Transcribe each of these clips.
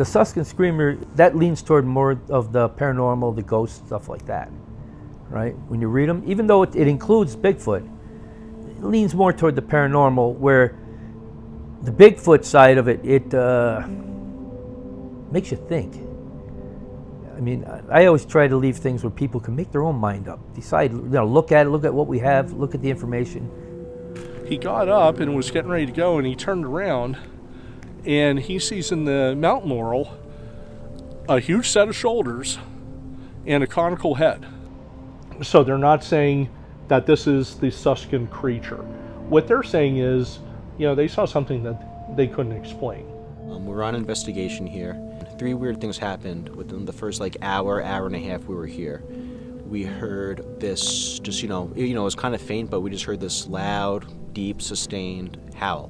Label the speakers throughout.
Speaker 1: The Suscon Screamer, that leans toward more of the paranormal, the ghost, stuff like that, right? When you read them, even though it includes Bigfoot, it leans more toward the paranormal, where the Bigfoot side of it, it makes you think. I mean, I always try to leave things where people can make their own mind up, decide, look at what we have, look at the information.
Speaker 2: He got up and was getting ready to go, and he turned around, and he sees in the mountain laurel a huge set of shoulders and a conical head. So they're not saying that this is the Suscon creature. What they're saying is, they saw something that they couldn't explain.
Speaker 3: We're on investigation here. 3 weird things happened within the first hour and a half we were here. We heard this, just, it was kind of faint, but we just heard this loud, deep, sustained howl.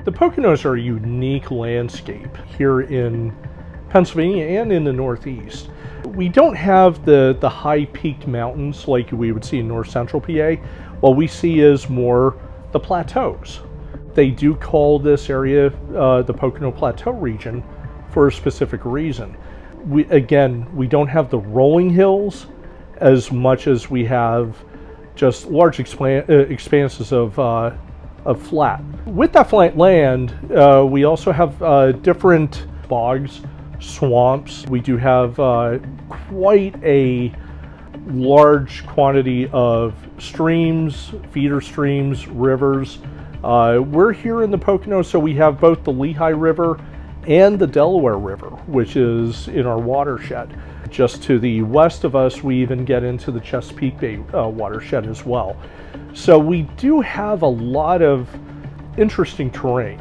Speaker 2: The Poconos are a unique landscape here in Pennsylvania and in the Northeast. We don't have the high-peaked mountains like we would see in north central PA. What we see is more the plateaus. They do call this area the Pocono Plateau region for a specific reason. We don't have the rolling hills as much as we have just large expanses of flat. With that flat land, we also have different bogs, swamps. We do have quite a large quantity of streams, feeder streams, rivers. We're here in the Pocono, so we have both the Lehigh River and the Delaware River, which is in our watershed. Just to the west of us, we even get into the Chesapeake Bay watershed as well. So we do have a lot of interesting terrain.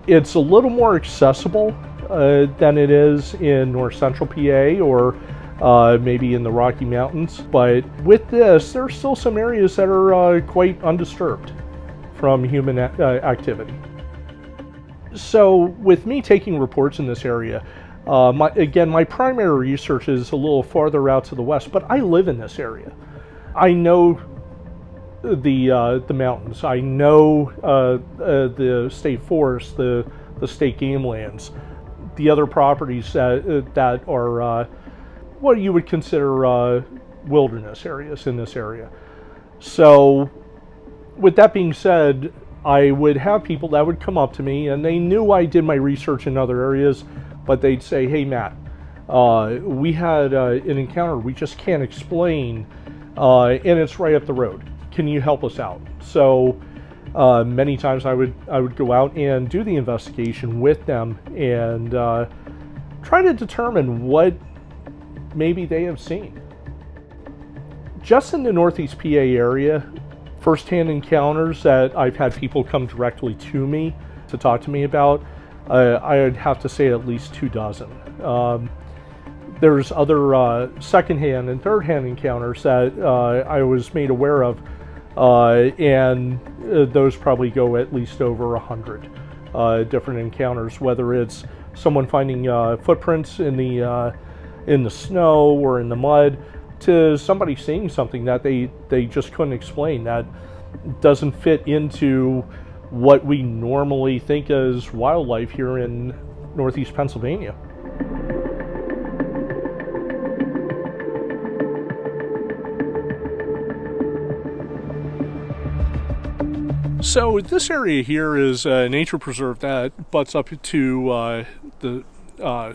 Speaker 2: It's a little more accessible than it is in north central PA or maybe in the Rocky Mountains. But with this, there are still some areas that are quite undisturbed from human activity. So with me taking reports in this area, my primary research is a little farther out to the west, but I live in this area. I know the mountains. I know the state forest, the state game lands, the other properties that are what you would consider wilderness areas in this area. So with that being said, I would have people that would come up to me, and they knew I did my research in other areas, but they'd say, "Hey Matt, we had an encounter we just can't explain, and it's right up the road. Can you help us out?" So many times I would go out and do the investigation with them and try to determine what maybe they have seen. Just in the Northeast PA area, first-hand encounters that I've had people come directly to me to talk to me about, I'd have to say at least 24. There's other second-hand and third-hand encounters that I was made aware of, and those probably go at least over 100 different encounters, whether it's someone finding footprints in the snow or in the mud, to somebody seeing something that they just couldn't explain, that doesn't fit into what we normally think as wildlife here in Northeast Pennsylvania. So this area here is a nature preserve that butts up to the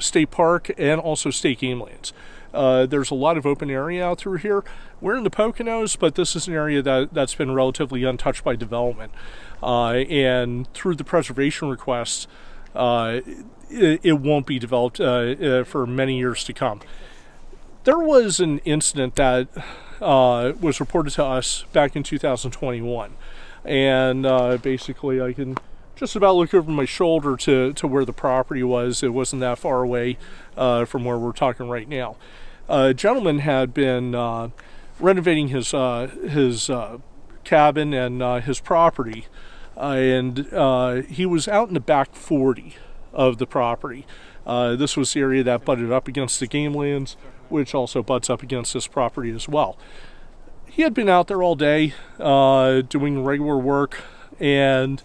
Speaker 2: state park and also state game lands. There's a lot of open area out through here. We're in the Poconos, but this is an area that's been relatively untouched by development. And through the preservation requests, it won't be developed for many years to come. There was an incident that was reported to us back in 2021. And basically I can just about look over my shoulder to where the property was. It wasn't that far away from where we're talking right now. A gentleman had been renovating his cabin and his property, and he was out in the back 40 of the property. This was the area that butted up against the game lands, which also butts up against this property as well. He had been out there all day doing regular work, and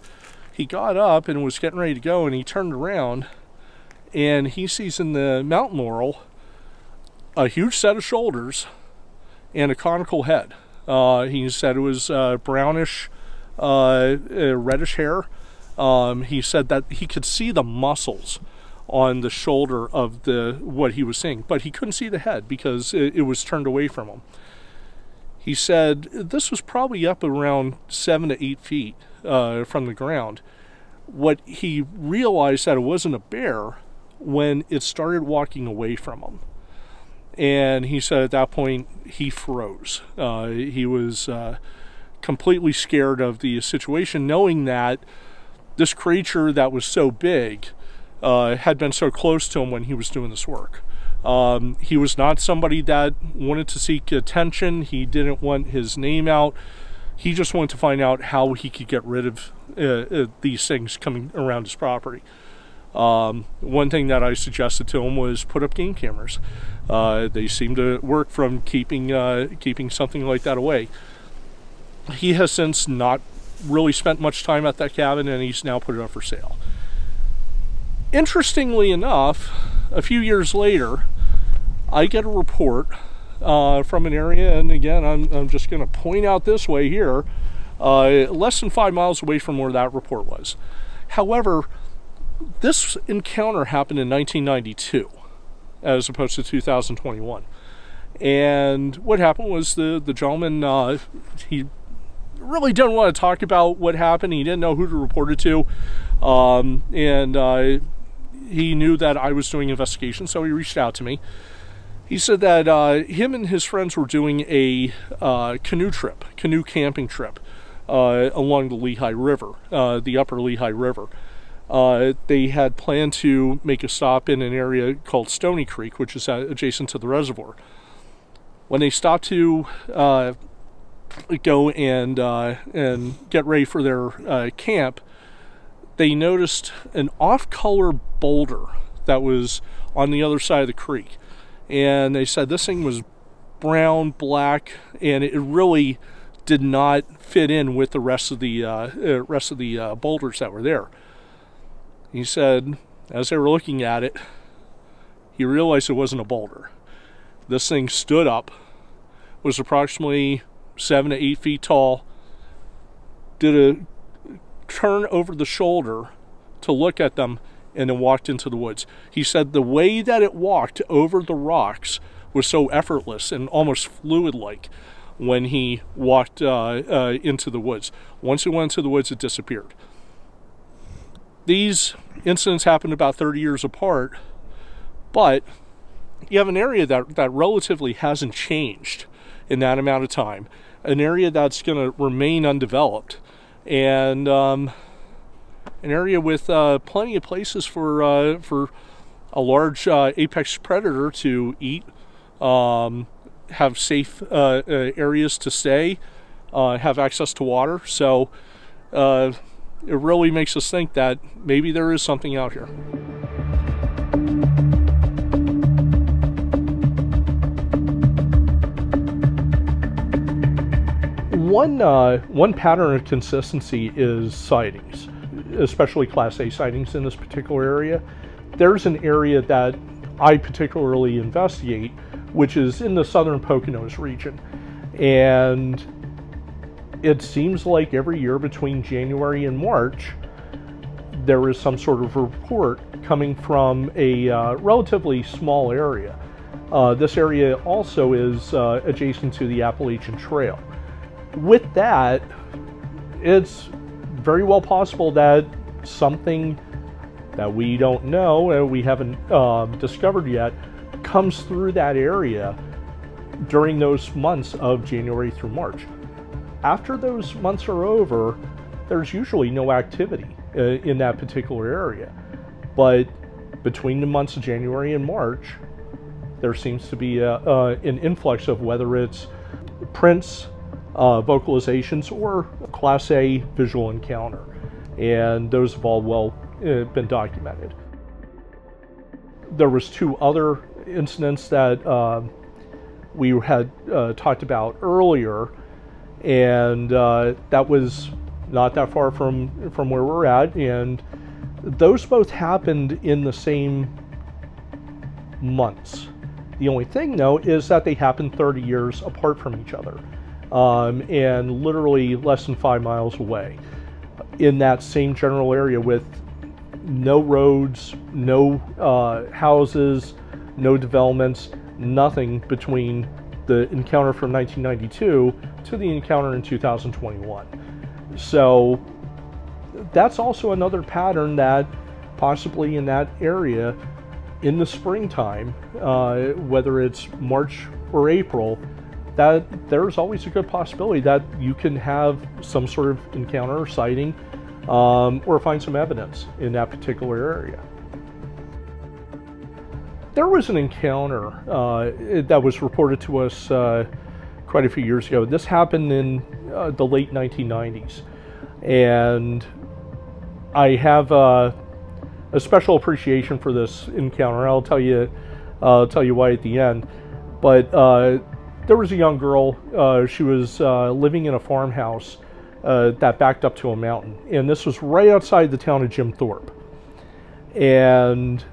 Speaker 2: he got up and was getting ready to go, and he turned around and he sees in the mountain laurel a huge set of shoulders and a conical head. He said it was brownish, reddish hair. He said that he could see the muscles on the shoulder of what he was seeing, but he couldn't see the head because it was turned away from him. He said this was probably up around 7 to 8 feet from the ground. What he realized that it wasn't a bear when it started walking away from him. And he said at that point he froze. He was completely scared of the situation, knowing that this creature that was so big had been so close to him when he was doing this work. He was not somebody that wanted to seek attention. He didn't want his name out. He just wanted to find out how he could get rid of these things coming around his property. One thing that I suggested to him was put up game cameras. They seem to work from keeping something like that away. He has since not really spent much time at that cabin, and he's now put it up for sale. Interestingly enough, a few years later, I get a report from an area, and again, I'm just going to point out this way here, less than 5 miles away from where that report was. However, this encounter happened in 1992, as opposed to 2021. And what happened was the gentleman, he really didn't want to talk about what happened. He didn't know who to report it to. He knew that I was doing investigation, so he reached out to me. He said that him and his friends were doing a canoe camping trip along the Lehigh River, the upper Lehigh River. They had planned to make a stop in an area called Stony Creek, which is adjacent to the reservoir. When they stopped to go and get ready for their camp, they noticed an off-color boulder that was on the other side of the creek. And they said this thing was brown, black, and it really did not fit in with the rest of the boulders that were there. He said, as they were looking at it, he realized it wasn't a boulder. This thing stood up, was approximately 7 to 8 feet tall, did a turn over the shoulder to look at them, and then walked into the woods. He said the way that it walked over the rocks was so effortless and almost fluid-like when he walked into the woods. Once he went into the woods, it disappeared. These incidents happened about 30 years apart, but you have an area that relatively hasn't changed in that amount of time, an area that's going to remain undeveloped, and an area with plenty of places for a large apex predator to eat, have safe areas to stay, have access to water. So it really makes us think that maybe there is something out here. One pattern of consistency is sightings, especially Class A sightings in this particular area. There's an area that I particularly investigate, which is in the southern Poconos region. And it seems like every year between January and March, there is some sort of report coming from a relatively small area. This area also is adjacent to the Appalachian Trail. With that, it's very well possible that something that we don't know and we haven't discovered yet comes through that area during those months of January through March. After those months are over, there's usually no activity in that particular area. But between the months of January and March, there seems to be an influx of whether it's prints, vocalizations, or Class A visual encounter. And those have all been documented. There was 2 other incidents that we had talked about earlier, and that was not that far from where we're at, and those both happened in the same months. The only thing, though, is that they happened 30 years apart from each other, and literally less than 5 miles away, in that same general area with no roads, no houses, no developments, nothing between the encounter from 1992 to the encounter in 2021. So that's also another pattern that possibly in that area in the springtime, whether it's March or April, that there's always a good possibility that you can have some sort of encounter or sighting, or find some evidence in that particular area. There was an encounter that was reported to us quite a few years ago. This happened in the late 1990s, and I have a special appreciation for this encounter. I'll tell you why at the end. But there was a young girl. She was living in a farmhouse that backed up to a mountain, and this was right outside the town of Jim Thorpe. And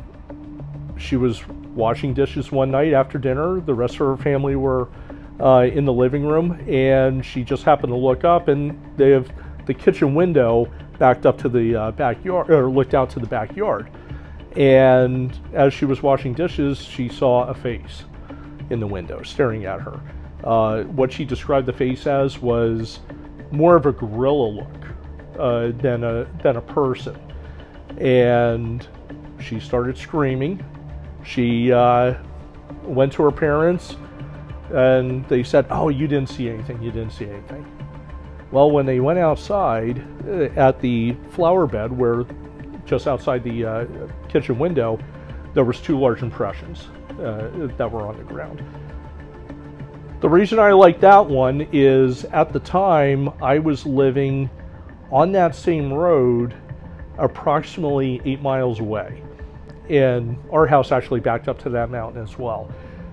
Speaker 2: she was washing dishes one night after dinner. The rest of her family were in the living room, and she just happened to look up, and they have the kitchen window backed up to the backyard, or looked out to the backyard. And as she was washing dishes, she saw a face in the window staring at her. What she described the face as was more of a gorilla look than a person. And she started screaming. She went to her parents, and they said, "Oh, you didn't see anything, you didn't see anything." Well, when they went outside at the flower bed, where just outside the kitchen window, there was 2 large impressions that were on the ground. The reason I like that one is at the time I was living on that same road approximately 8 miles away, and our house actually backed up to that mountain as well.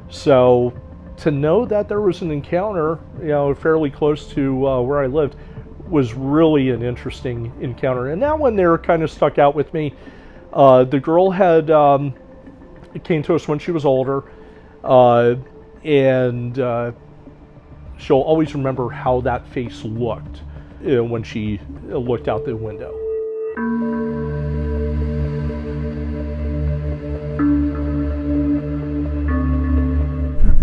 Speaker 2: So to know that there was an encounter, fairly close to where I lived, was really an interesting encounter. And that one there kind of stuck out with me. The girl had came to us when she was older, and she'll always remember how that face looked when she looked out the window.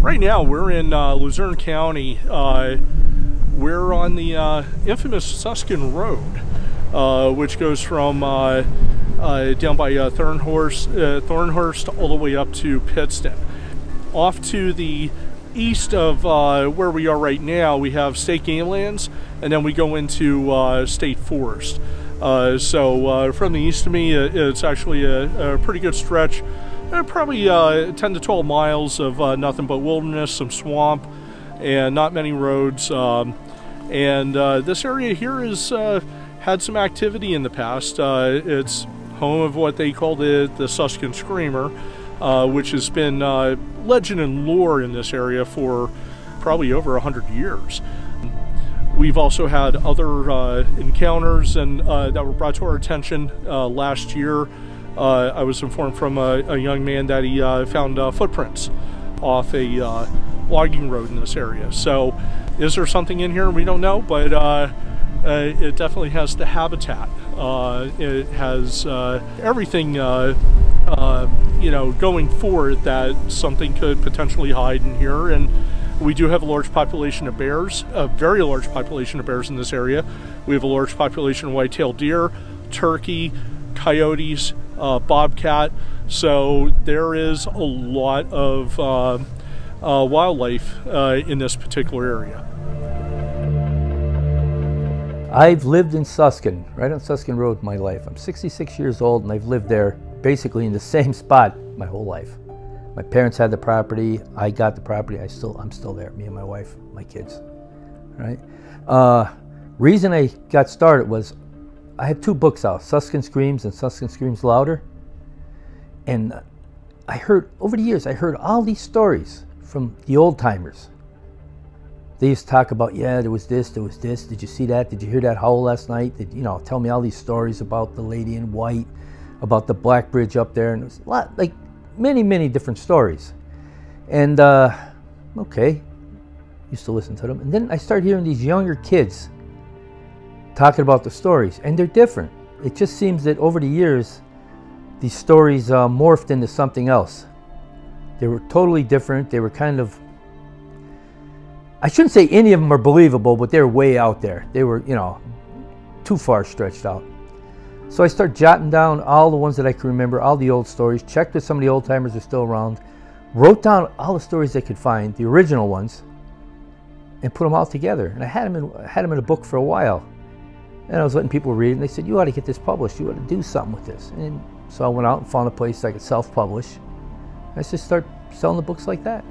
Speaker 2: Right now we're in Luzerne County. We're on the infamous Suscon Road, which goes from down by Thornhurst all the way up to Pittston. Off to the east of where we are right now, we have state game lands, and then we go into state forest. So from the east of me, it's actually a pretty good stretch. Probably 10 to 12 miles of nothing but wilderness, some swamp, and not many roads. This area here has had some activity in the past. It's home of what they call the Suscon Screamer, which has been legend and lore in this area for probably over 100 years. We've also had other encounters and that were brought to our attention last year. I was informed from a young man that he found footprints off a logging road in this area. So is there something in here? We don't know, but it definitely has the habitat. It has everything going for it that something could potentially hide in here. And we do have a large population of bears, a very large population of bears in this area. We have a large population of white-tailed deer, turkey, coyotes, bobcat. So there is a lot of wildlife in this particular area.
Speaker 1: I've lived in Suscon, right on Suscon Road, my life. I'm 66 years old, and I've lived there basically in the same spot my whole life. My parents had the property. I got the property. I'm still there. Me and my wife, my kids. Right. Reason I got started was I had 2 books out: Suscon Screams and Suscon Screams Louder. And I heard over the years, I heard all these stories from the old timers. They used to talk about, yeah, there was this, there was this. Did you see that? Did you hear that howl last night? Tell me all these stories about the lady in white, about the Black Bridge up there, and it was a lot, like many different stories. And okay, used to listen to them. And then I started hearing these younger kids talking about the stories, and they're different. It just seems that over the years, these stories morphed into something else. They were totally different. They were kind of, I shouldn't say any of them are believable, but they're way out there. They were, too far stretched out. So I started jotting down all the ones that I could remember, all the old stories, checked if some of the old timers are still around, wrote down all the stories I could find, the original ones, and put them all together. And I had them in a book for a while. And I was letting people read it, and they said, you ought to get this published. You ought to do something with this. And so I went out and found a place I could self-publish. I just started selling the books like that.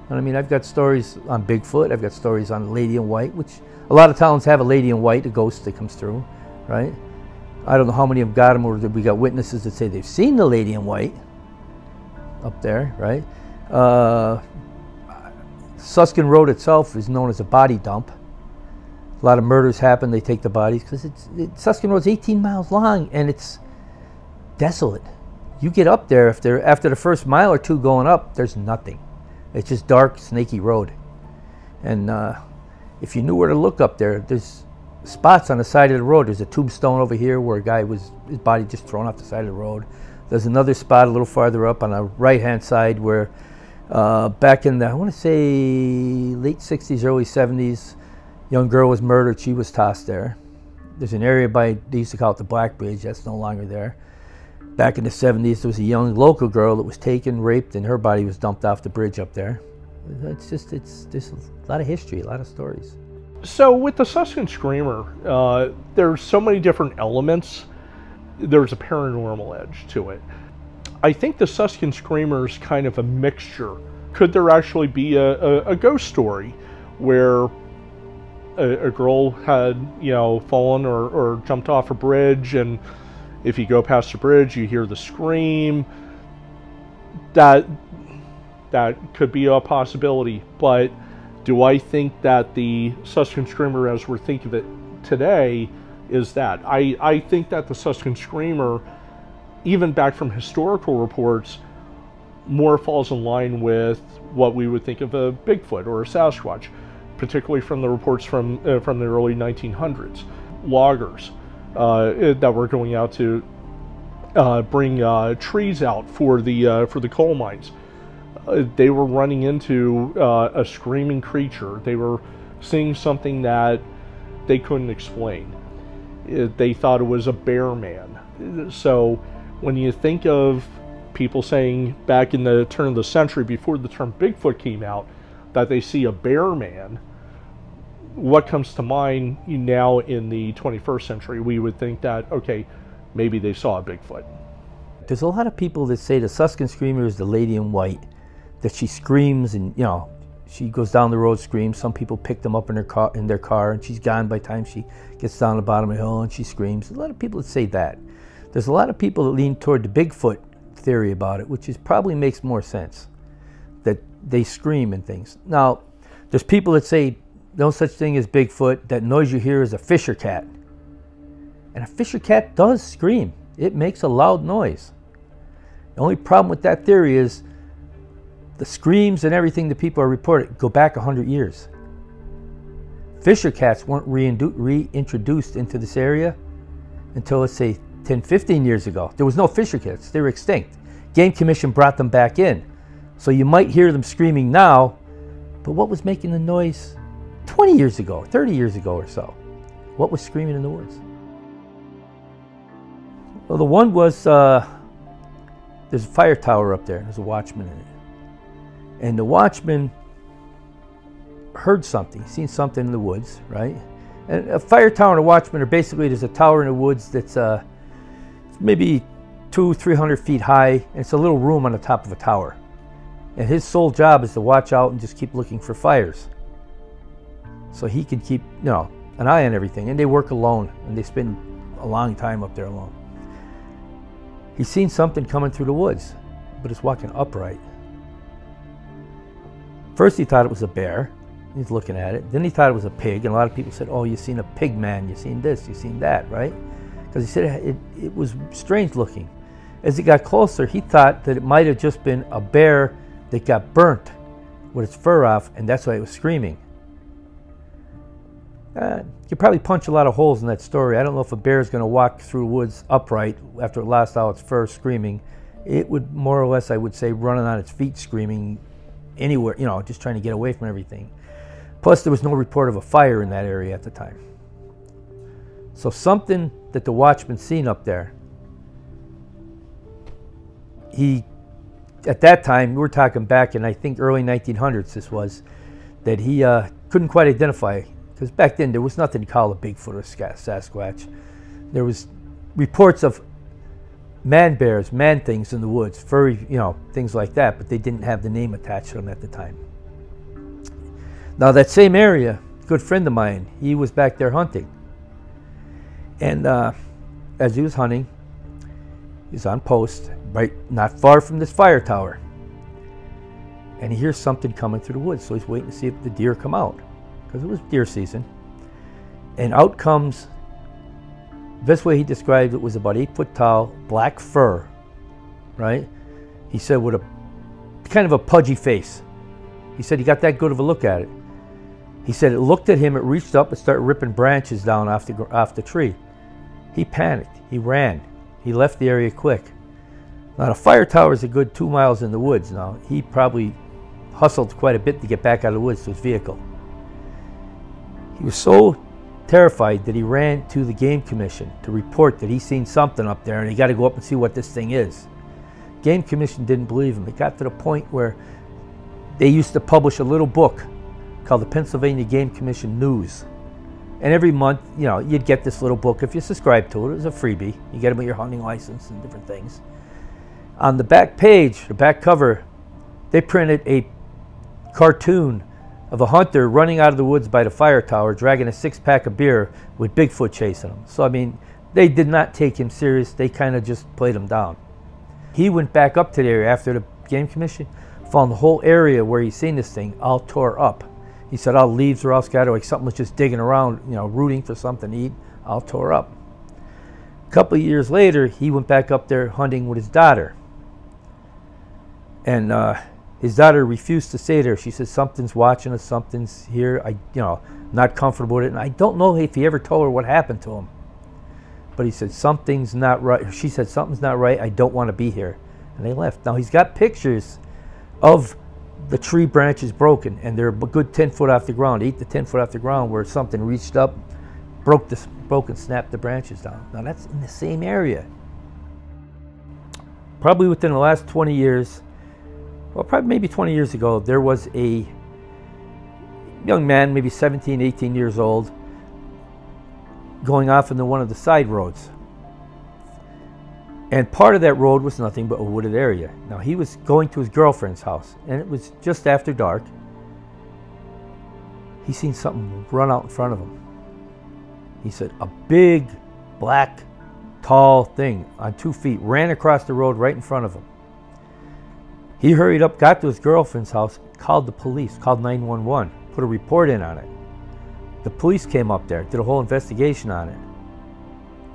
Speaker 1: And I mean, I've got stories on Bigfoot. I've got stories on Lady in White, which a lot of towns have a Lady in White, a ghost that comes through, right? I don't know how many of them got them, or we got witnesses that say they've seen the Lady in White up there, right? Suscon Road itself is known as a body dump. A lot of murders happen. They take the bodies because Suscon Road's 18 miles long and it's desolate. You get up there after the first mile or two going up, there's nothing. It's just dark, snaky road. And if you knew where to look up there, there's spots on the side of the road. There's a tombstone over here where a guy was, his body just thrown off the side of the road. There's another spot a little farther up on the right-hand side where back in the, I want to say, late 60s, early 70s, young girl was murdered. She was tossed there. There's an area by, they used to call it the Black Bridge. That's no longer there. Back in the 70s, there was a young local girl that was taken, raped, and her body was dumped off the bridge up there. It's just, there's a lot of history, a lot of stories.
Speaker 2: So with the Suscon Screamer, there's so many different elements. There's a paranormal edge to it. I think the Suscon Screamer is kind of a mixture. Could there actually be a ghost story where a girl had, fallen or jumped off a bridge, and if you go past the bridge, you hear the scream? That could be a possibility. But do I think that the Suscon Screamer, as we're thinking of it today, is that? I think that the Suscon Screamer, even back from historical reports, more falls in line with what we would think of a Bigfoot or a Sasquatch, particularly from the reports from the early 1900s. Loggers that were going out to bring trees out for the coal mines. They were running into a screaming creature. They were seeing something that they couldn't explain. They thought it was a bear man. So when you think of people saying back in the turn of the century, before the term Bigfoot came out, that they see a bear man, what comes to mind now in the 21st century? We would think that, okay, maybe they saw a Bigfoot.
Speaker 1: There's a lot of people that say the Suscon Screamer is the lady in white, that she screams and, she goes down the road, screams. Some people pick them up in their car, and she's gone by the time she gets down the bottom of the hill and she screams. There's a lot of people that say that. There's a lot of people that lean toward the Bigfoot theory about it, which probably makes more sense, that they scream and things. Now, there's people that say no such thing as Bigfoot. That noise you hear is a fisher cat. And a fisher cat does scream. It makes a loud noise. The only problem with that theory is The screams and everything that people are reporting go back 100 years. Fisher cats weren't reintroduced into this area until, let's say, 10, 15 years ago. There was no fisher cats. They were extinct. Game Commission brought them back in. So you might hear them screaming now, but what was making the noise 20 years ago, 30 years ago or so? What was screaming in the woods? Well, the one was, there's a fire tower up there. There's a watchman in it. And the watchman heard something, seen something in the woods, right? And a fire tower and a watchman are basically, there's a tower in the woods that's maybe 200-300 feet high, and it's a little room on the top of a tower. And his sole job is to watch out and just keep looking for fires. So he can keep, an eye on everything. And they work alone, and they spend a long time up there alone. He's seen something coming through the woods, but it's walking upright. First he thought it was a bear. He's looking at it. Then he thought it was a pig, and a lot of people said, oh, you've seen a pig man, you've seen this, you've seen that, right? Because he said it was strange looking. As he got closer, he thought that it might have just been a bear that got burnt with its fur off, and that's why it was screaming. You probably punch a lot of holes in that story. I don't know if a bear is going to walk through the woods upright after it lost all its fur screaming. It would more or less, I would say, running on its feet screaming anywhere, just trying to get away from everything. Plus, there was no report of a fire in that area at the time. So something that the watchman seen up there, at that time, we're talking back in, I think, early 1900s this was, that he couldn't quite identify. Because back then, there was nothing to call a Bigfoot or Sasquatch. There was reports of man bears, man things in the woods, furry, things like that, but they didn't have the name attached to them at the time. Now, that same area, a good friend of mine, he was back there hunting. And as he was hunting, he's on post, right not far from this fire tower. And he hears something coming through the woods, so he's waiting to see if the deer come out, because it was deer season. And out comes, best way he described it was about 8 foot tall, black fur, right? He said with a kind of a pudgy face. He said he got that good of a look at it. He said it looked at him, it reached up and started ripping branches down off the tree. He panicked, he ran, he left the area quick. Now the fire tower is a good 2 miles in the woods now. He probably hustled quite a bit to get back out of the woods to his vehicle. He was so terrified that he ran to the Game Commission to report that he seen something up there and he got to go up and see what this thing is. Game Commission didn't believe him. It got to the point where they used to publish a little book called the Pennsylvania Game Commission News. And every month, you'd get this little book if you subscribed to it. It was a freebie. You get it with your hunting license and different things. On the back page, the back cover, they printed a cartoon of a hunter running out of the woods by the fire tower, dragging a 6-pack of beer with Bigfoot chasing him. So, I mean, they did not take him serious. They kind of just played him down. He went back up to the area after the Game Commission, found the whole area where he seen this thing all tore up. He said all leaves were all scattered, like something was just digging around, rooting for something to eat, all tore up. A couple of years later, he went back up there hunting with his daughter. And his daughter refused to stay there. She said, something's watching us, something's here. Not comfortable with it. And I don't know if he ever told her what happened to him. But he said, something's not right. She said, something's not right. I don't want to be here. And they left. Now, he's got pictures of the tree branches broken, and they're a good 10 foot off the ground, 8 to 10 foot off the ground, where something reached up, broke and snapped the branches down. Now, that's in the same area. Probably within the last 20 years, well, probably maybe 20 years ago, there was a young man, maybe 17, 18 years old, going off into one of the side roads. And part of that road was nothing but a wooded area. Now, he was going to his girlfriend's house, and it was just after dark. He seen something run out in front of him. He said, a big, black, tall thing on 2 feet ran across the road right in front of him. He hurried up, got to his girlfriend's house, called the police, called 911, put a report in on it. The police came up there, did a whole investigation on it,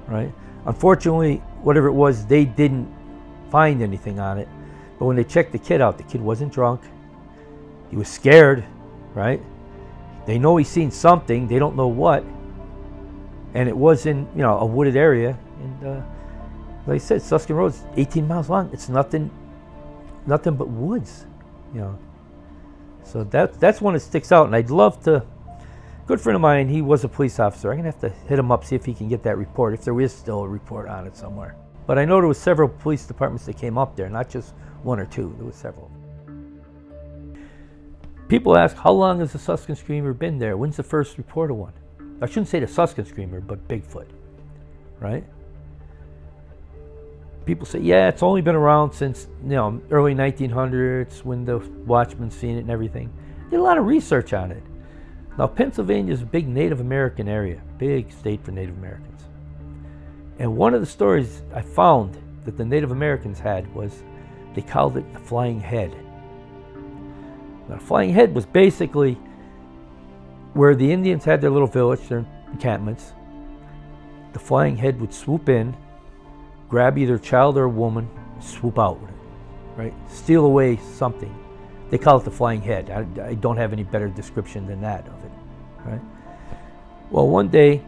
Speaker 1: right? Unfortunately, whatever it was, they didn't find anything on it. But when they checked the kid out, the kid wasn't drunk. He was scared, right? They know he's seen something. They don't know what. And it was in, you know, a wooded area. And like I said, Suscon Road's 18 miles long. It's nothing but woods, you know. So that's one that sticks out. And I'd love to. Good friend of mine, he was a police officer. I'm gonna have to hit him up, see if he can get that report, if there is still a report on it somewhere. But I know there was several police departments that came up there, not just one or two. There was several. People ask, how long has the Suscon Screamer been there? When's the first reported one? I shouldn't say the Suscon Screamer, but Bigfoot, right? People say, yeah, it's only been around since, you know, early 1900s when the Watchmen seen it and everything. Did a lot of research on it. Now, Pennsylvania is a big Native American area, big state for Native Americans. And one of the stories I found that the Native Americans had was they called it the Flying Head. Now, the Flying Head was basically where the Indians had their little village, their encampments. The Flying Head would swoop in, grab either a child or a woman, swoop out with it, right? Steal away something. They call it the Flying Head. I don't have any better description than that of it, right? Well, one day,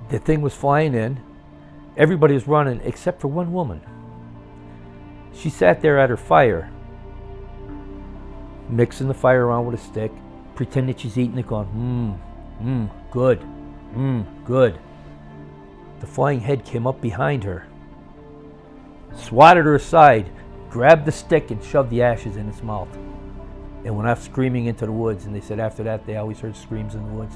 Speaker 1: the thing was flying in. Everybody was running except for one woman. She sat there at her fire, mixing the fire around with a stick, pretending she's eating it, going, good, good. The Flying Head came up behind her, swatted her aside, grabbed the stick and shoved the ashes in its mouth, and went off screaming into the woods. And they said after that they always heard screams in the woods.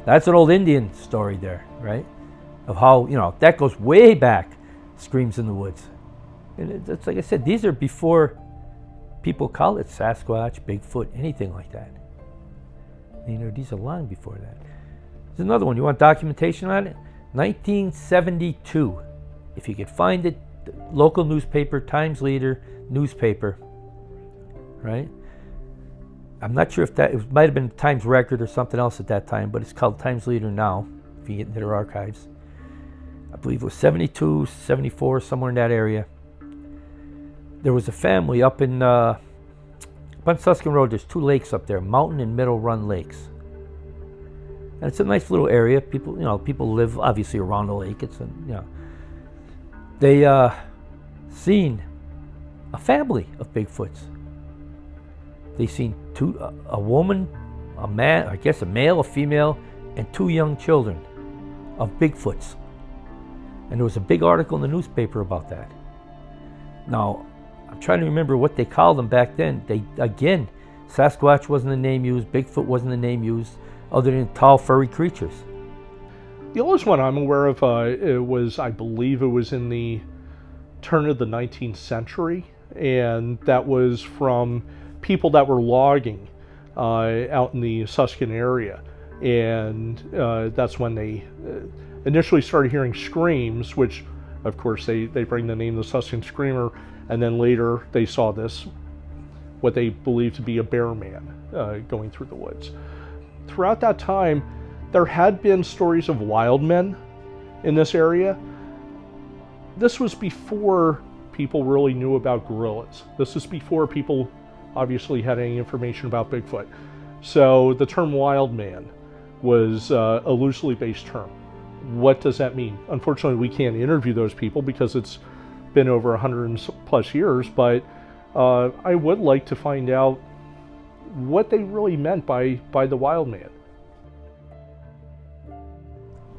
Speaker 1: That's an old Indian story there, right? Of how, you know, that goes way back, screams in the woods. And it's like I said, these are before people call it Sasquatch, Bigfoot, anything like that. You know, these are long before that. There's another one. You want documentation on it? 1972. If you could find it, local newspaper, Times Leader newspaper, right? I'm not sure if that, it might have been Times Record or something else at that time, but it's called Times Leader now, if you get into their archives. I believe it was 72, 74, somewhere in that area. There was a family up on Suscon Road. There's two lakes up there, Mountain and Middle Run Lakes. And it's a nice little area. People, you know, people live obviously around the lake. It's a, you know, they seen a family of Bigfoots. They seen a woman, a man, I guess a male, a female, and two young children of Bigfoots. And there was a big article in the newspaper about that. Now, I'm trying to remember what they called them back then. They, again, Sasquatch wasn't the name used, Bigfoot wasn't the name used, other than tall, furry creatures.
Speaker 2: The oldest one I'm aware of, it was, I believe it was in the turn of the 19th century, and that was from people that were logging out in the Suscon area. And that's when they initially started hearing screams, which, of course, they bring the name the Suscon Screamer, and then later they saw this, what they believed to be a bear man going through the woods. Throughout that time, there had been stories of wild men in this area. This was before people really knew about gorillas. This is before people obviously had any information about Bigfoot. So the term wild man was a loosely based term. What does that mean? Unfortunately, we can't interview those people because it's been over 100 plus years, but I would like to find out what they really meant by the wild man.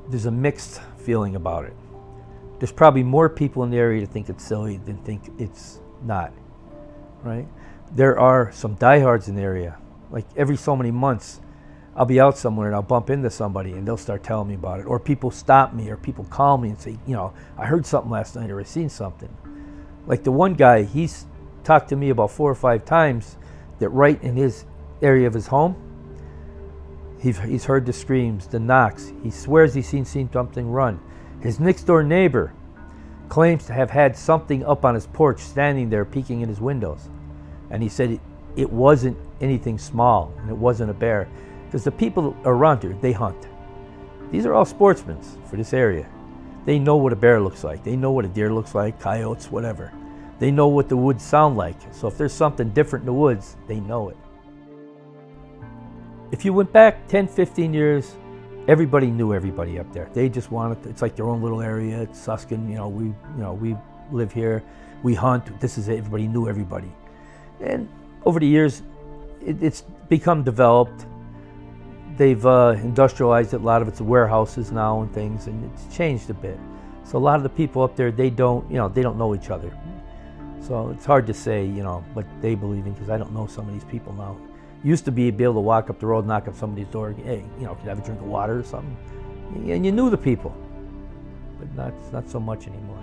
Speaker 1: There's a mixed feeling about it. There's probably more people in the area that think it's silly than think it's not, right? There are some diehards in the area. Like every so many months, I'll be out somewhere and I'll bump into somebody and they'll start telling me about it. Or people stop me or people call me and say, you know, I heard something last night or I seen something. Like the one guy, he's talked to me about 4 or 5 times that right in his area of his home, he's heard the screams, the knocks. He swears he's seen something run. His next door neighbor claims to have had something up on his porch standing there peeking in his windows. And he said it wasn't anything small and it wasn't a bear. Because the people around here, they hunt. These are all sportsmen for this area. They know what a bear looks like. They know what a deer looks like, coyotes, whatever. They know what the woods sound like. So if there's something different in the woods, they know it. If you went back 10, 15 years, everybody knew everybody up there. They just wanted, it's like their own little area. It's Suscon, we live here, we hunt, this is it. Everybody knew everybody. And over the years, it's become developed. They've industrialized it. A lot of it's warehouses now and things, and it's changed a bit. So a lot of the people up there, they don't know each other. So it's hard to say, what they believe in, because I don't know some of these people now. Used to be able to walk up the road, knock on somebody's door, hey, can you have a drink of water or something? And you knew the people, but not so much anymore.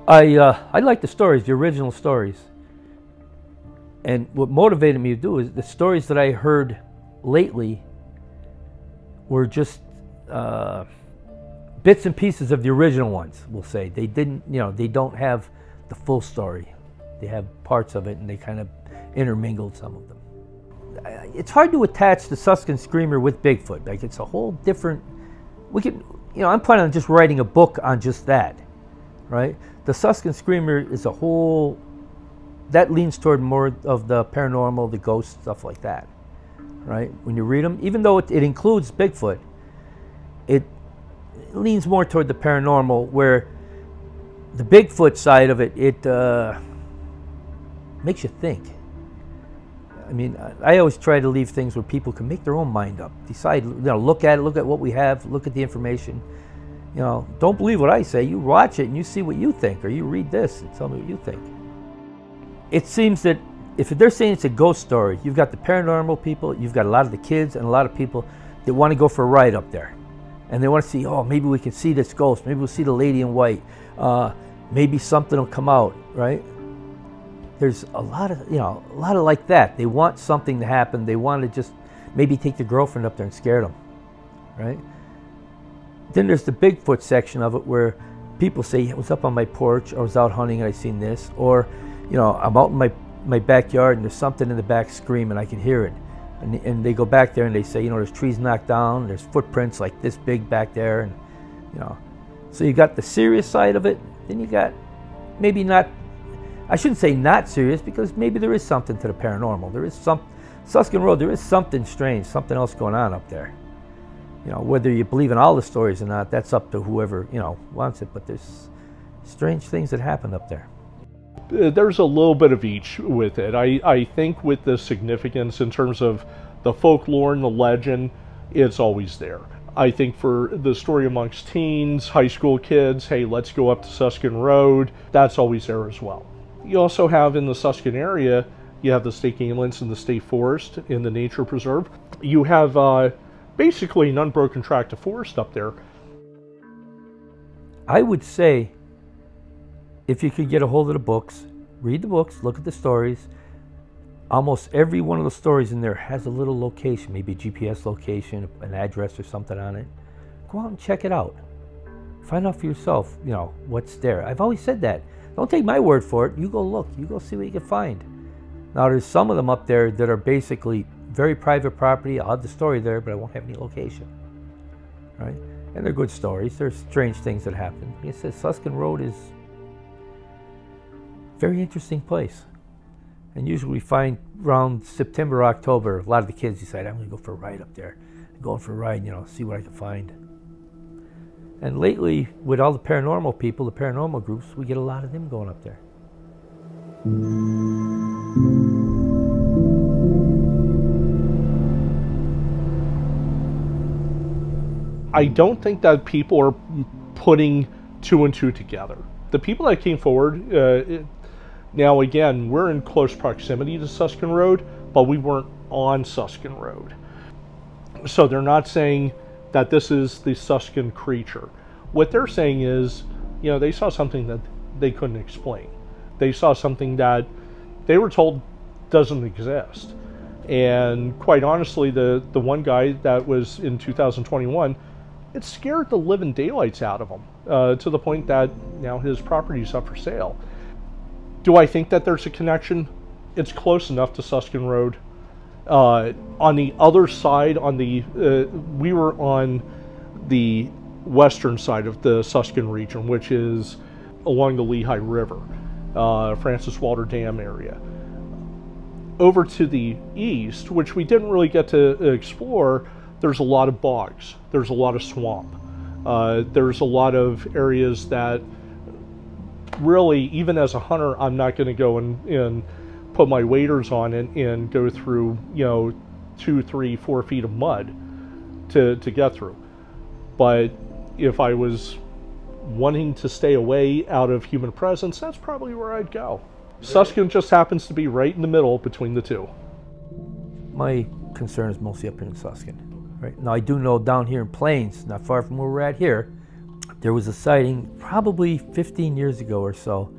Speaker 1: I like the stories, the original stories. And what motivated me to do is the stories that I heard lately were just bits and pieces of the original ones, we'll say. They didn't, they don't have the full story. They have parts of it, and they kind of intermingled some of them. It's hard to attach the Suscon Screamer with Bigfoot. Like, it's a whole different, I'm planning on just writing a book on just that, right? The Suscon Screamer is a whole, that leans toward more of the paranormal, the ghost, stuff like that, right? When you read them, even though it includes Bigfoot, it leans more toward the paranormal, where the Bigfoot side of it, makes you think. I mean, I always try to leave things where people can make their own mind up, decide, look at what we have, look at the information. Don't believe what I say. You watch it and you see what you think, or you read this and tell me what you think. It seems that if they're saying it's a ghost story, you've got the paranormal people, you've got a lot of the kids, and a lot of people that want to go for a ride up there. And they want to see, oh, maybe we can see this ghost. Maybe we'll see the lady in white. Maybe something will come out, right? There's a lot of like that. They want something to happen. They want to just maybe take the girlfriend up there and scare them, right? Then there's the Bigfoot section of it, where people say, I was up on my porch, or I was out hunting and I seen this, or I'm out in my backyard and there's something in the back screaming, I can hear it. And they go back there and they say, there's trees knocked down, there's footprints like this big back there, and so you got the serious side of it. Then you got maybe not, I shouldn't say not serious, because maybe there is something to the paranormal. There is Suscon Road, there is something strange, something else going on up there. Whether you believe in all the stories or not, that's up to whoever, wants it, but there's strange things that happen up there.
Speaker 2: There's a little bit of each with it. I think with the significance in terms of the folklore and the legend, it's always there. I think for the story amongst teens, high school kids, hey, let's go up to Suscon Road, that's always there as well. You also have in the Suscon area, you have the state game lands and the state forest in the nature preserve. You have basically an unbroken tract of forest up there.
Speaker 1: I would say, if you could get a hold of the books, read the books, look at the stories, almost every one of the stories in there has a little location, maybe a GPS location, an address or something on it. Go out and check it out. Find out for yourself, what's there. I've always said that. Don't take my word for it. You go look. You go see what you can find. Now, there's some of them up there that are basically very private property. I'll have the story there, but I won't have any location. Right? And they're good stories. There's strange things that happen. It says Suscon Road is a very interesting place. And usually we find around September, October, a lot of the kids decide, I'm going to go for a ride up there. I'm going for a ride, see what I can find. And lately, with all the paranormal people, the paranormal groups, we get a lot of them going up there.
Speaker 2: I don't think that people are putting two and two together. The people that came forward, now again, we're in close proximity to Suscon Road, but we weren't on Suscon Road. So they're not saying that this is the Suscon creature. What they're saying is, they saw something that they couldn't explain. They saw something that they were told doesn't exist. And quite honestly, the one guy that was in 2021, it scared the living daylights out of him, to the point that now his property's up for sale. Do I think that there's a connection? It's close enough to Suscon Road. On the other side, we were on the western side of the Suscon region, which is along the Lehigh River, Francis Walter Dam area. Over to the east, which we didn't really get to explore, there's a lot of bogs. There's a lot of swamp. There's a lot of areas that really, even as a hunter, I'm not going to go and put my waders on and go through, 2, 3, 4 feet of mud to get through. But if I was wanting to stay away out of human presence, that's probably where I'd go. Suscon just happens to be right in the middle between the two.
Speaker 1: My concern is mostly up here in Suscon. Right now, I do know down here in Plains, not far from where we're at here, there was a sighting probably 15 years ago or so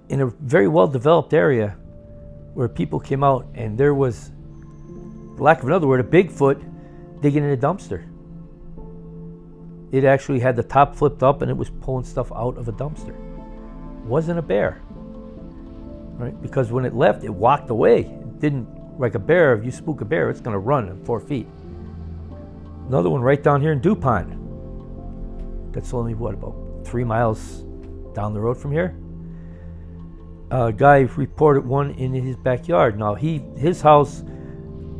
Speaker 1: in a very well-developed area where people came out and there was, for lack of another word, a Bigfoot digging in a dumpster. It actually had the top flipped up and it was pulling stuff out of a dumpster. It wasn't a bear, right? Because when it left, it walked away. It didn't, like a bear, if you spook a bear, it's going to run in 4 feet. Another one right down here in DuPont. That's only, what, about 3 miles down the road from here? A guy reported one in his backyard. Now, his house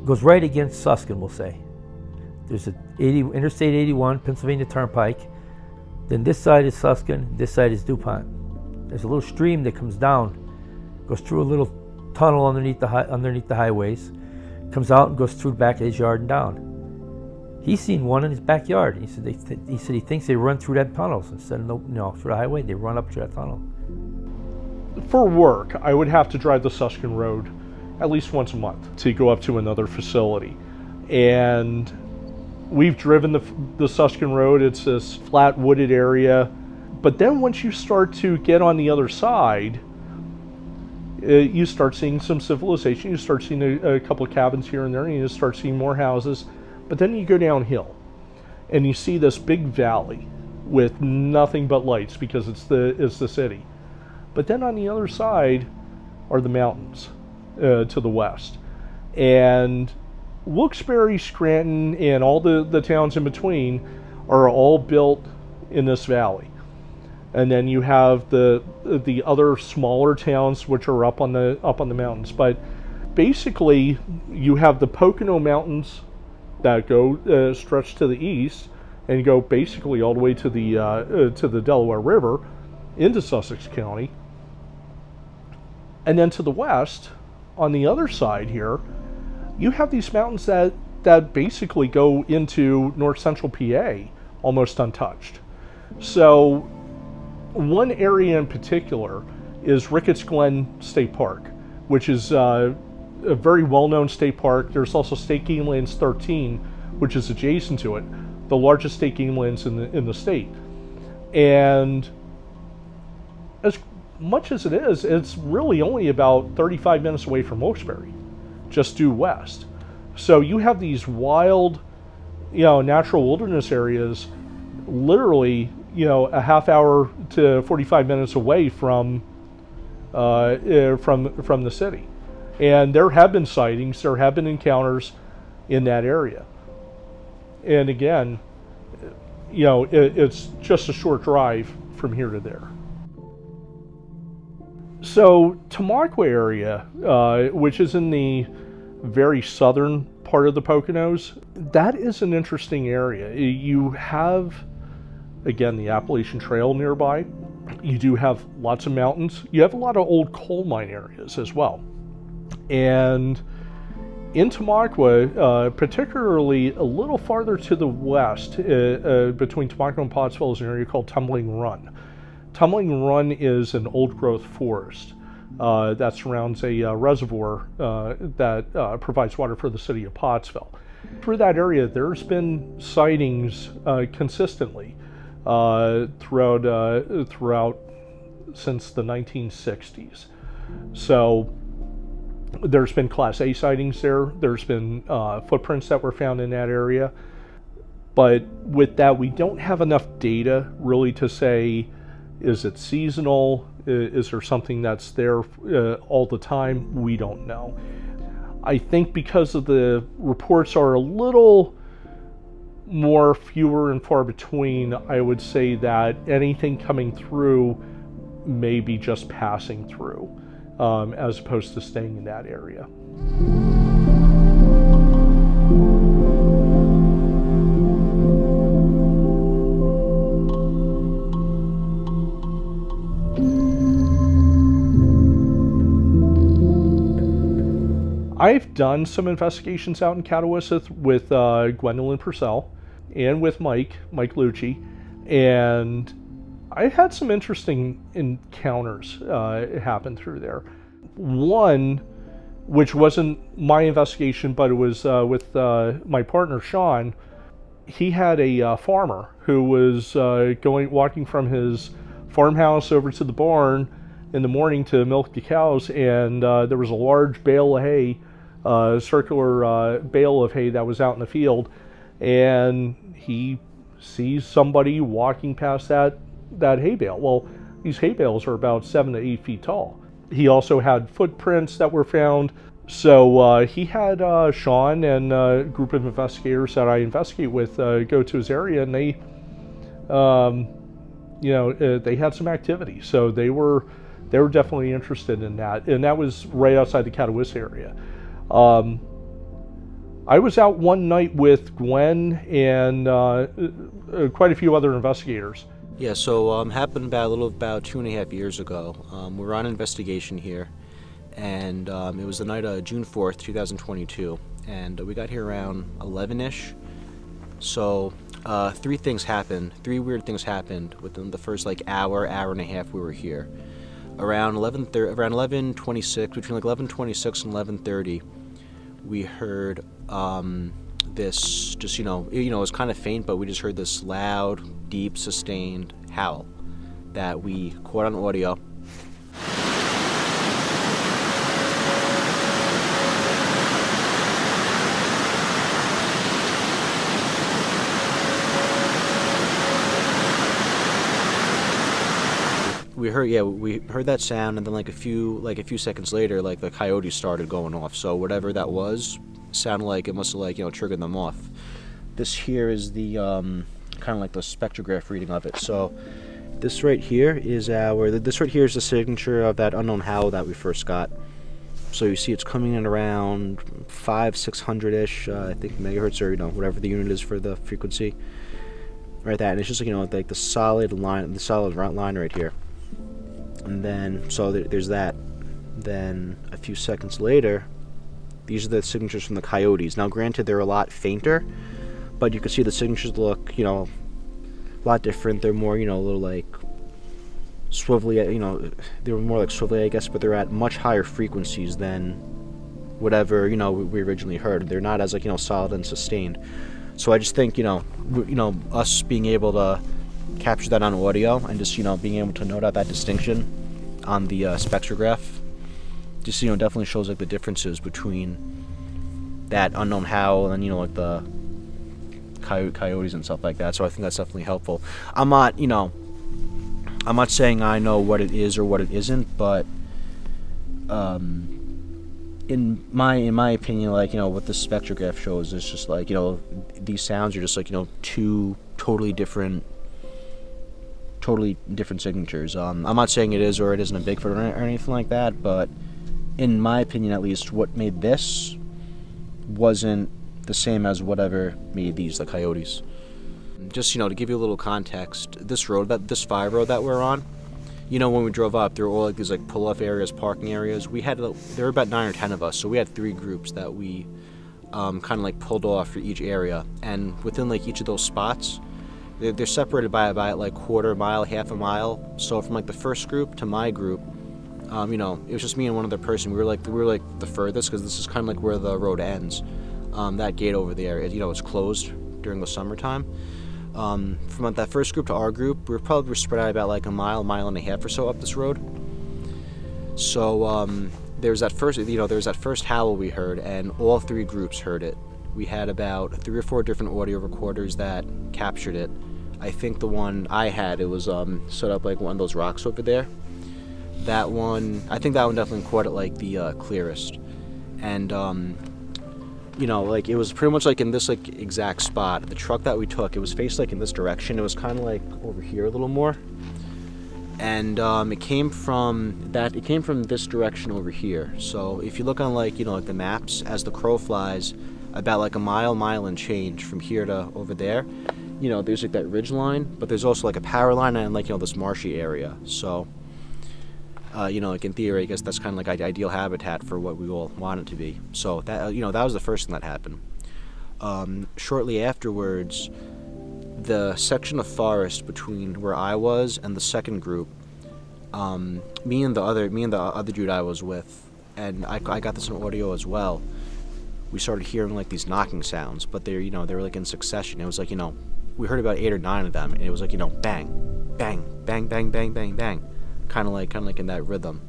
Speaker 1: goes right against Suscon, we'll say. There's Interstate 81, Pennsylvania Turnpike. Then this side is Suscon, this side is DuPont. There's a little stream that comes down, goes through a little tunnel underneath the highways, comes out and goes through the back of his yard and down. He's seen one in his backyard. He said he thinks they run through that tunnel instead of through the highway. They run up through that tunnel.
Speaker 2: For work, I would have to drive the Suscon Road at least once a month to go up to another facility. And we've driven the Suscon Road. It's this flat wooded area. But then once you start to get on the other side, you start seeing some civilization. You start seeing a couple of cabins here and there, and you start seeing more houses. But then you go downhill, and you see this big valley with nothing but lights because it's the city. But then on the other side are the mountains to the west. And Wilkes-Barre, Scranton, and all the towns in between are all built in this valley. And then you have the other smaller towns which are up on the mountains. But basically, you have the Pocono Mountains that go stretch to the east and go basically all the way to the Delaware River into Sussex County. And then to the west, on the other side here, you have these mountains that basically go into north central PA, almost untouched. So one area in particular is Ricketts Glen State Park, which is a very well-known state park. There's also State Game Lands 13, which is adjacent to it, the largest state game lands in the state. And as much as it is, it's really only about 35 minutes away from Wilkes-Barre, just due west. So you have these wild, natural wilderness areas, literally, a half hour to 45 minutes away from the city. And there have been sightings, there have been encounters in that area. And again, it's just a short drive from here to there. So Tamaqua area, which is in the very southern part of the Poconos, that is an interesting area. You have, again, the Appalachian Trail nearby. You do have lots of mountains. You have a lot of old coal mine areas as well. And in Tamaqua, particularly a little farther to the west, between Tamaqua and Pottsville, is an area called Tumbling Run. Tumbling Run is an old-growth forest that surrounds a reservoir that provides water for the city of Pottsville. Through that area, there's been sightings consistently throughout since the 1960s. So there's been Class A sightings there. There's been footprints that were found in that area. But with that, we don't have enough data really to say, is it seasonal? Is there something that's there all the time? We don't know. I think because of the reports are a little more fewer and far between. I would say that anything coming through may be just passing through, as opposed to staying in that area. I've done some investigations out in Catawissa with Gwendolyn Purcell and with Mike Luci, and I had some interesting encounters happen through there. One, which wasn't my investigation, but it was with my partner Sean. He had a farmer who was walking from his farmhouse over to the barn in the morning to milk the cows, and there was a large bale of hay, circular bale of hay that was out in the field, and he sees somebody walking past that hay bale. Well, these hay bales are about 7 to 8 feet tall. He also had footprints that were found. So he had Sean and a group of investigators that I investigate with go to his area, and they, they had some activity. So they were definitely interested in that, and that was right outside the Catawissa area. I was out one night with Gwen and quite a few other investigators.
Speaker 3: Yeah, so happened about 2.5 years ago. We were on investigation here, and it was the night of June 4th, 2022, and we got here around 11-ish. So three weird things happened within the first hour and a half we were here. Around 11:26, between 11:26 and 11:30, we heard this, just it was kind of faint, but we just heard this loud, deep, sustained howl that we caught on audio. We heard that sound, and then a few seconds later, the coyotes started going off. So whatever that was sounded like it must have triggered them off. This here is the kind of the spectrograph reading of it. So this right here is the signature of that unknown howl that we first got. So you see it's coming in around 500-600-ish, I think megahertz, or whatever the unit is for the frequency. Right, that, and it's just the solid line, line right here. And then, so there's that. Then a few seconds later, these are the signatures from the coyotes. Now, granted, they're a lot fainter, but you can see the signatures look, a lot different. They're more, a little swivelly, they were more swivelly, I guess, but they're at much higher frequencies than whatever, we originally heard. They're not as, solid and sustained. So I just think, us being able to capture that on audio and just, being able to note out that distinction on the spectrograph, just, definitely shows the differences between that unknown howl and, the coyotes and stuff like that. So I think that's definitely helpful. I'm not saying I know what it is or what it isn't, but in my opinion, what the spectrograph shows is just these sounds are just two totally different signatures. I'm not saying it is or it isn't a Bigfoot or anything like that, but in my opinion, at least, what made this wasn't the same as whatever made these, the coyotes. Just to give you a little context, this 5 road that we're on, when we drove up, there were all these pull-off areas, parking areas. There were about 9 or 10 of us, so we had 3 groups that we kind of pulled off for each area, and within each of those spots, they're separated by about quarter mile, half a mile. So from the first group to my group, it was just me and one other person. We were the furthest, because this is kind of where the road ends. That gate over there, it's closed during the summertime. From that first group to our group, we were probably spread out about a mile and a half or so up this road. So there was that first howl we heard, and all 3 groups heard it. We had about 3 or 4 different audio recorders that captured it. I think the one I had, it was set up one of those rocks over there. That one, I think that one definitely caught it the clearest. And you know, like it was pretty much like in this like exact spot. The truck that we took, it was faced like in this direction. It was kind of like over here a little more, and it came from this direction over here. So if you look on like, you know, like the maps, as the crow flies, about like a mile and change from here to over there, you know, there's like that ridge line, but there's also like a power line and like, you know, this marshy area. So you know, like in theory, I guess that's kind of like ideal habitat for what we all want it to be. So that, you know, that was the first thing that happened. Shortly afterwards, the section of forest between where I was and the second group, me and the other dude I was with, and I got this on audio as well. We started hearing like these knocking sounds, but they're, you know, they were like in succession. It was like, you know, we heard about 8 or 9 of them, and it was like, you know, bang, bang, bang, bang, bang, bang, bang. Kind of like in that rhythm.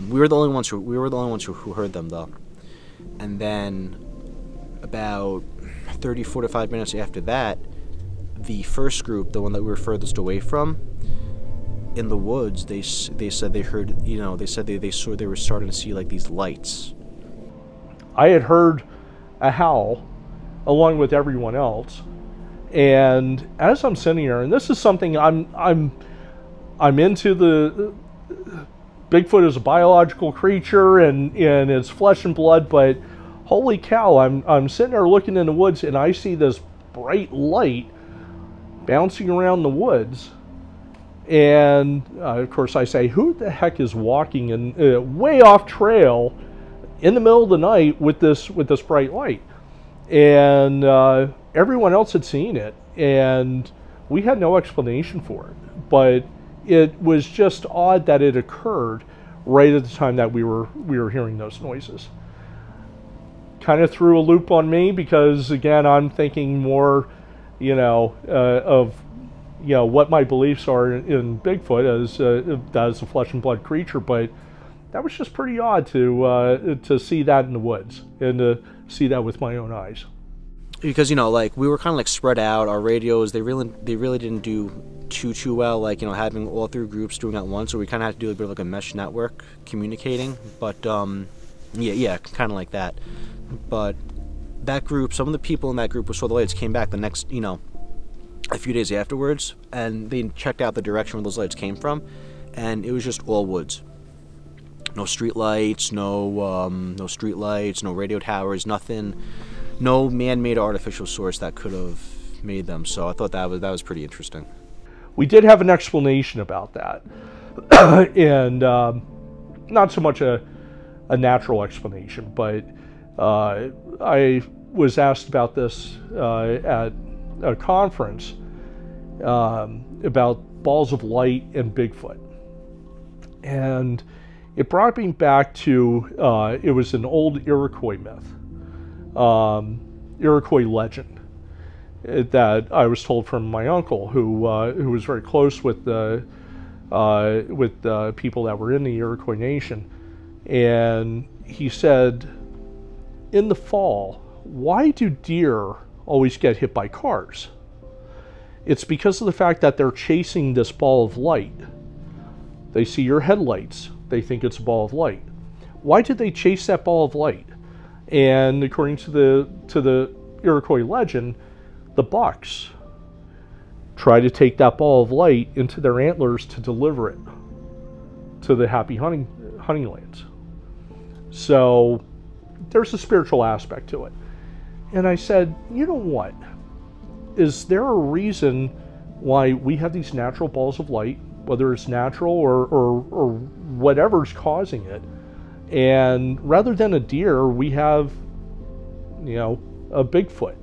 Speaker 3: We were the only ones who heard them though. And then about 30-45 minutes after that, the first group, the one that we were furthest away from, in the woods, they said they heard, you know, they said they were starting to see like these lights.
Speaker 2: I had heard a howl along with everyone else, and as I'm sitting here, and this is something I'm into, the Bigfoot is a biological creature and it's flesh and blood, but holy cow, I'm sitting there looking in the woods and I see this bright light bouncing around the woods, and of course I say, who the heck is walking in way off trail in the middle of the night with this bright light? And everyone else had seen it, and we had no explanation for it, but it was just odd that it occurred right at the time that we were hearing those noises. Kind of threw a loop on me because, again, I'm thinking more, you know, of, you know, what my beliefs are in Bigfoot as a flesh and blood creature, but that was just pretty odd to see that in the woods and to see that with my own eyes.
Speaker 3: Because, you know, like we were kind of like spread out. Our radios, they really didn't do too well, like, you know, having all 3 groups doing at once, so we kind of had to do a bit of like a mesh network communicating, but yeah, kind of like that. But that group, some of the people in that group who saw the lights came back the next, you know, a few days afterwards, and they checked out the direction where those lights came from, and it was just all woods. No street lights, no street lights, no radio towers, nothing, no man-made artificial source that could have made them. So I thought that was pretty interesting.
Speaker 2: We did have an explanation about that, and not so much a natural explanation, but I was asked about this at a conference about balls of light and Bigfoot, and it brought me back to it was an old Iroquois myth, Iroquois legend, that I was told from my uncle, who was very close with the people that were in the Iroquois Nation, and he said, in the fall, why do deer always get hit by cars? It's because of the fact that they're chasing this ball of light. They see your headlights, they think it's a ball of light. Why did they chase that ball of light? And according to the Iroquois legend, the bucks try to take that ball of light into their antlers to deliver it to the happy hunting lands. So there's a spiritual aspect to it. And I said, you know what? Is there a reason why we have these natural balls of light, whether it's natural or whatever's causing it, and rather than a deer, we have, you know, a Bigfoot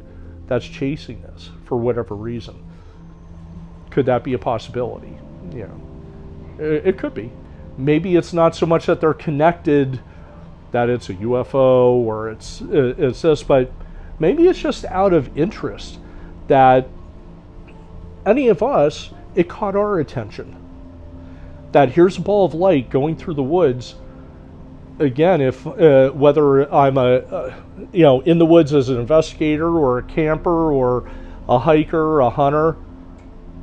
Speaker 2: that's chasing us for whatever reason? Could that be a possibility? You know, it could be. Maybe it's not so much that they're connected, that it's a UFO or it's this, but maybe it's just out of interest that any of us it caught our attention. That here's a ball of light going through the woods. Again, if whether I'm in the woods as an investigator or a camper or a hiker, a hunter,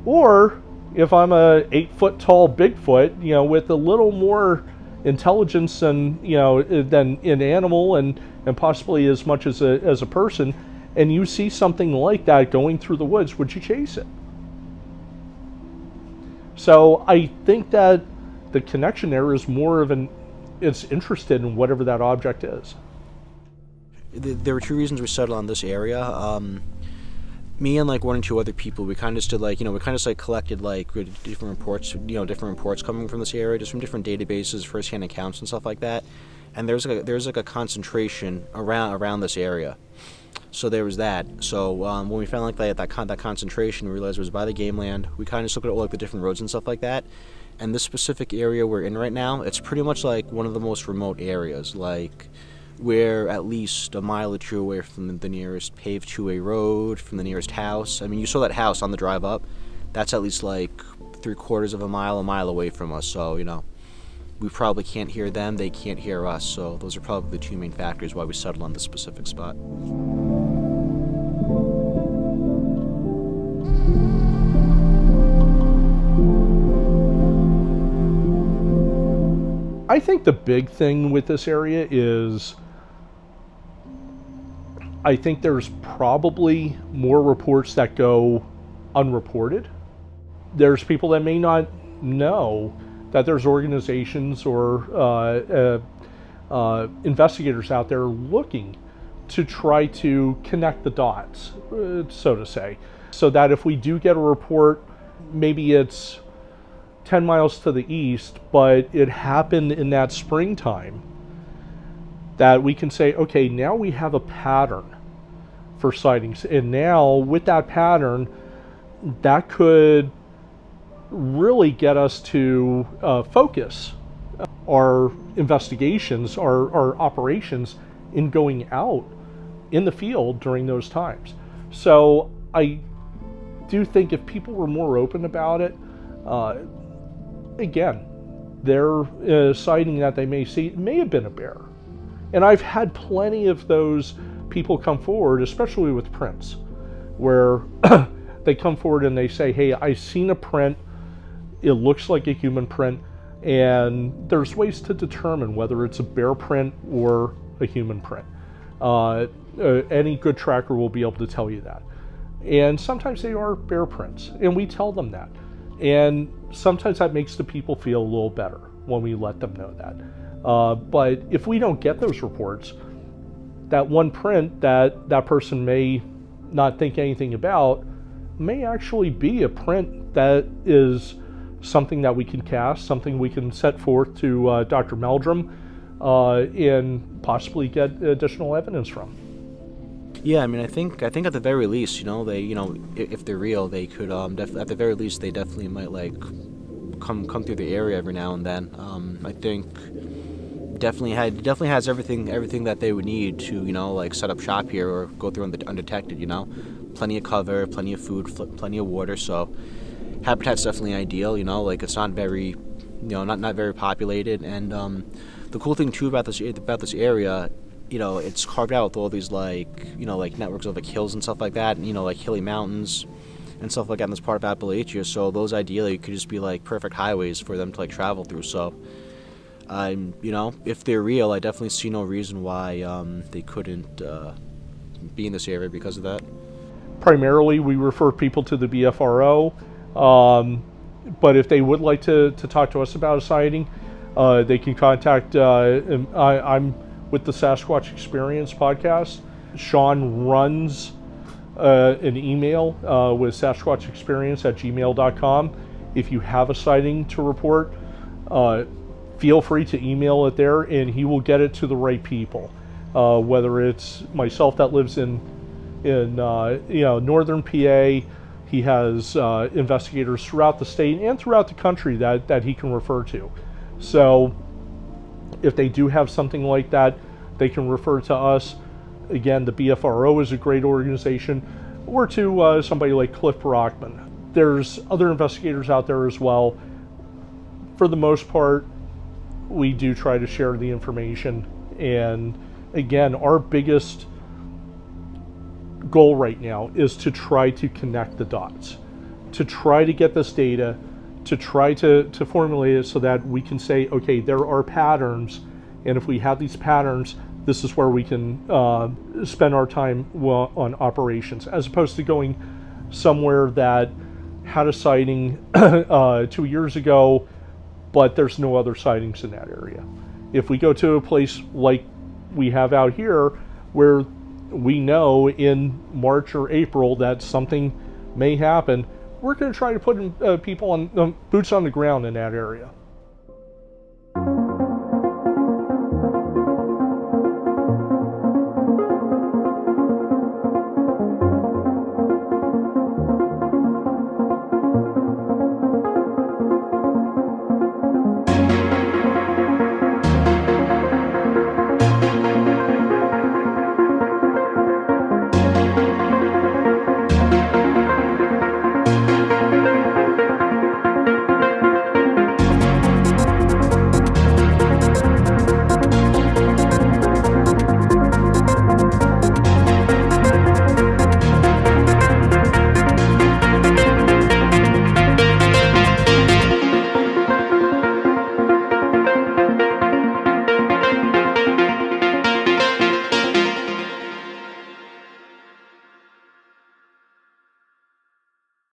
Speaker 2: or if I'm a 8-foot tall Bigfoot, with a little more intelligence than an animal and possibly as much as a person, and you see something like that going through the woods, would you chase it? So I think that the connection there is more of it's interested in whatever that object is.
Speaker 3: There were two reasons we settled on this area. Me and like 1 or 2 other people, we kind of just did collected like different reports coming from this area, just from different databases, first-hand accounts and stuff like that. And there's like a concentration around this area. So there was that. So when we found like that concentration, we realized it was by the game land. We kind of just looked at all like the different roads and stuff like that. And this specific area we're in right now, it's pretty much like one of the most remote areas. Like we're at least a mile or 2 away from the nearest paved 2-way road, from the nearest house. I mean, you saw that house on the drive up. That's at least like 3/4 of a mile away from us. So we probably can't hear them. They can't hear us. So those are probably the 2 main factors why we settled on this specific spot.
Speaker 2: I think the big thing with this area is I think there's probably more reports that go unreported. There's people that may not know that there's organizations or investigators out there looking to try to connect the dots, so to say. So that if we do get a report, maybe it's 10 miles to the east, but it happened in that springtime, that we can say, okay, now we have a pattern for sightings. And now with that pattern, that could really get us to focus our investigations, our operations in going out in the field during those times. So I do think if people were more open about it, again, their sighting that they may see may have been a bear. And I've had plenty of those people come forward, especially with prints, where they come forward and they say, hey, I've seen a print, it looks like a human print, and there's ways to determine whether it's a bear print or a human print. Any good tracker will be able to tell you that. And sometimes they are bear prints, and we tell them that. And sometimes that makes the people feel a little better when we let them know that. But if we don't get those reports, that one print that person may not think anything about may actually be a print that is something that we can cast, something we can set forth to Dr. Meldrum and possibly get additional evidence from.
Speaker 3: Yeah, I mean, I think at the very least, they, if they're real, they could at the very least they definitely might like come through the area every now and then. I think definitely has everything that they would need to like set up shop here or go through undetected. Plenty of cover, plenty of food, plenty of water. So habitat's definitely ideal. Like it's not very, not very populated. And the cool thing too about this area, it's carved out with all these like networks of like hills and stuff like that, and like hilly mountains and stuff like that in this part of Appalachia. So those ideally could just be like perfect highways for them to like travel through. So if they're real, I definitely see no reason why they couldn't be in this area because of that.
Speaker 2: Primarily, we refer people to the BFRO, but if they would like to talk to us about a sighting, they can contact, I'm with the Sasquatch Experience podcast. Sean runs an email with sasquatchexperience@gmail.com. If you have a sighting to report, feel free to email it there, and he will get it to the right people. Whether it's myself that lives in northern PA, he has investigators throughout the state and throughout the country that he can refer to. So if they do have something like that, they can refer to us. Again, the BFRO is a great organization, or to somebody like Cliff Brockman. there's other investigators out there as well. For the most part, we do try to share the information. And again, our biggest goal right now is to try to connect the dots, to try to get this data, to try to formulate it so that we can say, okay, there are patterns, and if we have these patterns, this is where we can spend our time on operations, as opposed to going somewhere that had a sighting 2 years ago, but there's no other sightings in that area. If we go to a place like we have out here, where we know in March or April that something may happen, we're going to try to put people on boots on the ground in that area.